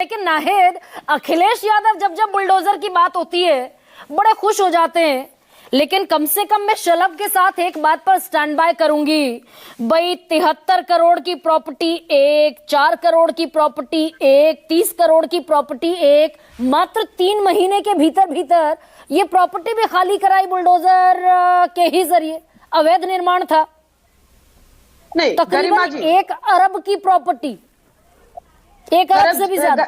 लेकिन नाहिद, अखिलेश यादव जब जब बुलडोजर की बात होती है बड़े खुश हो जाते हैं, लेकिन कम से कम मैं शलभ के साथ एक बात पर स्टैंड बाय करूंगी भाई, 73 करोड़ की प्रॉपर्टी एक, 4 करोड़ की प्रॉपर्टी एक, 30 करोड़ की प्रॉपर्टी एक, मात्र 3 महीने के भीतर भीतर ये प्रॉपर्टी भी खाली कराई बुलडोजर के ही जरिए। अवैध निर्माण था, नहीं तकरीबन 1 अरब की प्रॉपर्टी, 1 अरब से भी ज्यादा।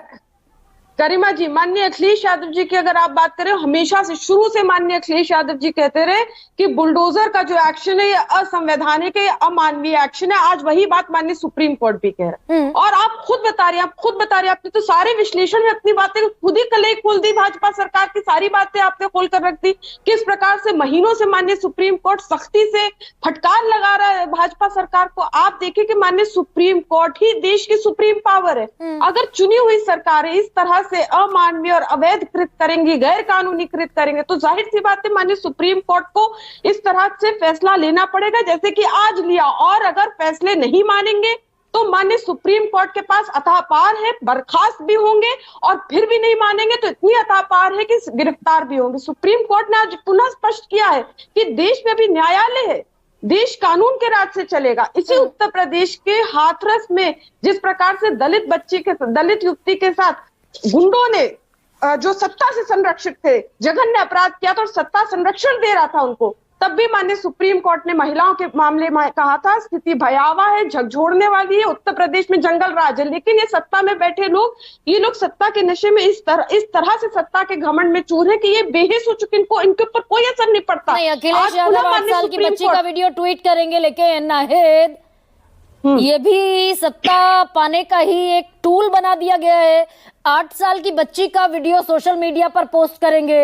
गरिमा जी, माननीय अखिलेश यादव जी की अगर आप बात करें, हमेशा से शुरू से माननीय अखिलेश यादव जी कहते रहे कि बुलडोजर का जो एक्शन है ये असंवैधानिक है, अमानवीय एक्शन है। आज वही बात माननीय सुप्रीम कोर्ट भी कह रहा है। और आप खुद बता रहे हैं, आपने तो सारे विश्लेषण में अपनी बातें खुद ही कले खोल दी, भाजपा सरकार की सारी बातें आपने खोल कर रख दी। किस प्रकार से महीनों से माननीय सुप्रीम कोर्ट सख्ती से फटकार लगा रहा है भाजपा सरकार को। आप देखिए कि माननीय सुप्रीम कोर्ट ही देश की सुप्रीम पावर है। अगर चुनी हुई सरकारें इस तरह से अमानवीय और अवैध कृत करेंगी, गैर कानूनी कृत करेंगे, तो जाहिर सी बात है माननीय सुप्रीम कोर्ट को इस तरह से फैसला लेना पड़ेगा जैसे कि आज लिया। और अगर फैसले नहीं मानेंगे तो माननीय सुप्रीम कोर्ट के पास अथाह पार है, बर्खास्त भी होंगे, और फिर भी नहीं मानेंगे तो इतनी अथाह पार है कि गिरफ्तार भी होंगे। सुप्रीम कोर्ट ने आज पुनः स्पष्ट किया है कि देश में भी न्यायालय है, देश कानून के राज से चलेगा। इसी उत्तर प्रदेश के हाथरस में जिस प्रकार से दलित युवती के साथ गुंडों ने जो सत्ता से संरक्षित थे जघन्य अपराध किया था और सत्ता संरक्षण दे रहा था उनको, तब भी माननीय सुप्रीम कोर्ट ने महिलाओं के मामले में कहा था स्थिति भयावह है, झकझोरने वाली है, उत्तर प्रदेश में जंगल राज है। लेकिन ये सत्ता में बैठे लोग, ये लोग सत्ता के नशे में इस तरह से सत्ता के घमंड में चूर है कि ये बेहिस हो चुके, इनके ऊपर कोई असर नहीं पड़ता। नहीं, अखिलेश यादव 8 साल की बच्ची का वीडियो ट्वीट करेंगे, लेकिन नाहिद ये भी सत्ता पाने का ही एक टूल बना दिया गया है। 8 साल की बच्ची का वीडियो सोशल मीडिया पर पोस्ट करेंगे।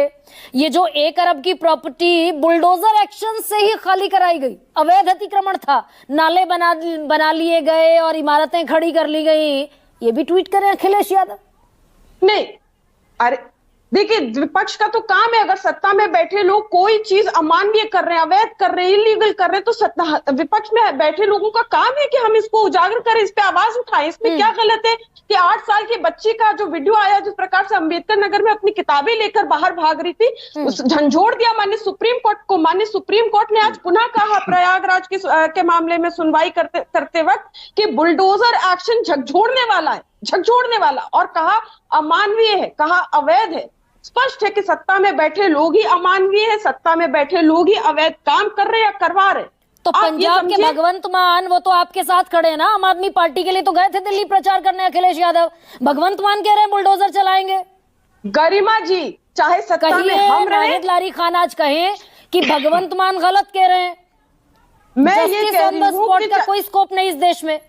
ये जो 1 अरब की प्रॉपर्टी बुलडोजर एक्शन से ही खाली कराई गई, अवैध अतिक्रमण था, नाले बना लिए गए और इमारतें खड़ी कर ली गई, ये भी ट्वीट करें अखिलेश यादव। नहीं, अरे देखिए, विपक्ष का तो काम है, अगर सत्ता में बैठे लोग कोई चीज अमानवीय कर रहे हैं, अवैध कर रहे हैं, इलीगल कर रहे हैं, तो विपक्ष में बैठे लोगों का काम है कि हम इसको उजागर करें, इस पे आवाज उठाएं। इसमें क्या गलत है कि 8 साल की बच्ची का जो वीडियो आया, जिस प्रकार से अंबेडकर नगर में अपनी किताबें लेकर बाहर भाग रही थी, उस झंझोड़ दिया माननीय सुप्रीम कोर्ट को। माननीय सुप्रीम कोर्ट ने आज पुनः कहा प्रयागराज के मामले में सुनवाई करते वक्त कि बुलडोजर एक्शन झकझोरने वाला है, झकझोरने वाला, और कहा अमानवीय है, कहा अवैध है। स्पष्ट है कि सत्ता में बैठे लोग ही अमानवीय है, सत्ता में बैठे लोग ही अवैध काम कर रहे हैं या करवा रहे। तो पंजाब के भगवंत मान, वो तो आपके साथ खड़े हैं ना, आम आदमी पार्टी के लिए तो गए थे दिल्ली प्रचार करने अखिलेश यादव। भगवंत मान कह रहे हैं बुलडोजर चलाएंगे। गरिमा जी, चाहे सत्ता में हम रहे, लारी खान आज कहें कि भगवंत मान गलत कह रहे हैं। मैं ये कह रही हूं कि कोई स्कोप नहीं इस देश में।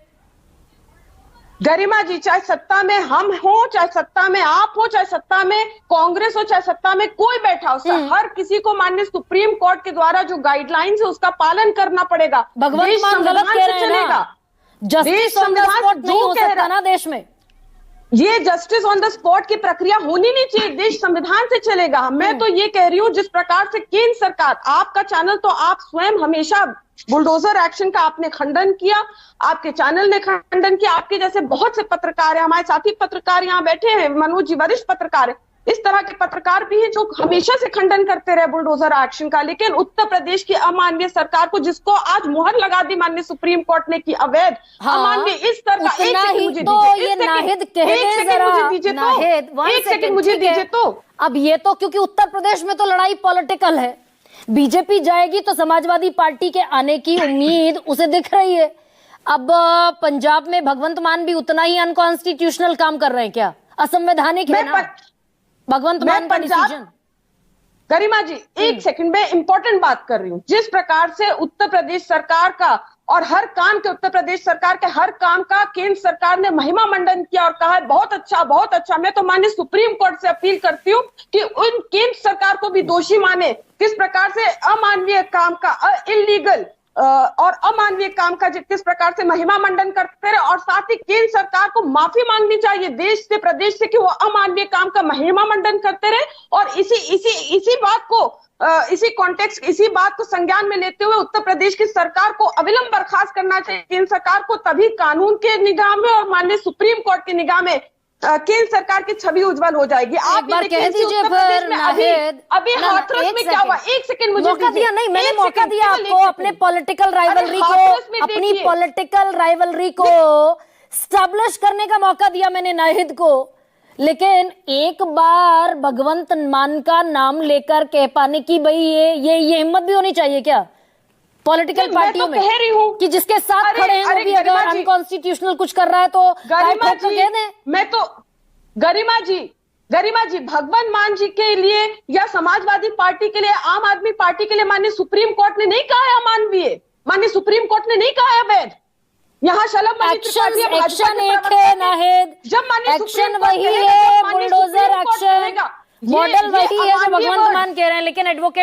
गरिमा जी, चाहे सत्ता में हम हो, चाहे सत्ता में आप हो, चाहे सत्ता में कांग्रेस हो, चाहे सत्ता में कोई बैठा हो, हर किसी को माननीय सुप्रीम कोर्ट के द्वारा जो गाइडलाइंस है उसका पालन करना पड़ेगा। भगवंत मान गलत कह रहे हैं ना, जस्टिस ऑन द स्पॉट नहीं हो सकता ना देश में। ये जस्टिस ऑन द स्पॉट की प्रक्रिया होनी नहीं चाहिए, देश संविधान से चलेगा। मैं तो ये कह रही हूं, जिस प्रकार से केंद्र सरकार, आपका चैनल तो आप स्वयं हमेशा बुलडोजर एक्शन का आपने खंडन किया, आपके चैनल ने खंडन किया, आपके जैसे बहुत से पत्रकार हैं, हमारे साथी पत्रकार यहाँ बैठे हैं, मनोज जी वरिष्ठ पत्रकार है, इस तरह के पत्रकार भी हैं जो हमेशा से खंडन करते रहे बुलडोजर एक्शन का। लेकिन उत्तर प्रदेश की अमानवीय सरकार को, जिसको आज मुहर लगा दी माननीय सुप्रीम कोर्ट ने कि अवैध, अमानवीय, इस तरह का, एक सेकंड मुझे दीजिए तो अब ये तो क्योंकि उत्तर प्रदेश में तो लड़ाई पॉलिटिकल है, बीजेपी जाएगी तो समाजवादी पार्टी के आने की उम्मीद उसे दिख रही है। अब पंजाब में भगवंत मान भी उतना ही अनकॉन्स्टिट्यूशनल काम कर रहे हैं क्या? असंवैधानिक है ना भगवंत मान का डिसीजन। गरिमा जी, एक सेकंड में इंपॉर्टेंट बात कर रही हूँ। जिस प्रकार से उत्तर प्रदेश सरकार का और हर काम के, उत्तर प्रदेश सरकार के हर काम का केंद्र सरकार ने महिमा मंडन किया और कहा है बहुत अच्छा, बहुत अच्छा। मैं तो माननीय सुप्रीम कोर्ट से अपील करती हूँ कि उन केंद्र सरकार को भी दोषी माने। किस प्रकार से अमानवीय काम का, इलीगल और अमानवीय काम का किस प्रकार से महिमा मंडन करते रहे, और साथ ही केंद्र सरकार को माफी मांगनी चाहिए देश से, प्रदेश से, कि वो अमानवीय काम का महिमा मंडन करते रहे। और इसी बात को, इसी कॉन्टेक्स्ट, इसी बात को संज्ञान में लेते हुए उत्तर प्रदेश की सरकार को अविलंब बर्खास्त करना चाहिए। केंद्र सरकार को तभी कानून के निगाह में और माननीय सुप्रीम कोर्ट की निगाह में केंद्र सरकार की छवि उज्जवल हो जाएगी। आप बार देखिए, कह इसी दीजिए उत्तर प्रदेश फिर में नाहिद। अभी हाथरस में क्या हुआ, एक सेकंड मुझे मौका दीजिए। दिया नहीं, मैंने एक मौका सेकंड, दिया केवल एक आपको सेकंड। अपने पॉलिटिकल राइवलरी हाथरस में को, अपनी देखिए। पॉलिटिकल राइवलरी को स्टैब्लिश करने का मौका दिया मैंने नाहिद को, लेकिन एक बार भगवंत मान का नाम लेकर कह पाने की भाई ये हिम्मत भी होनी चाहिए क्या पॉलिटिकल पार्टियों में, कह रही हूँ कि जिसके साथ खड़े हैं वो भी अगर अनकॉन्स्टिट्यूशनल कुछ कर रहा है तो गरिमा ठोक कर कह दें। मैं तो गरिमा जी भगवान मान जी के लिए या समाजवादी पार्टी के लिए, आम आदमी पार्टी के लिए माननीय सुप्रीम कोर्ट ने नहीं कहा है अमानवीय, माननीय सुप्रीम कोर्ट ने नहीं कहा है अवैध। यहाँ एक्शन एक है नाहिद, एक्शन वही है, बुलडोजर एक्शन मॉडल वही है जो भगवंत मान कह रहे हैं, लेकिन एडवोकेट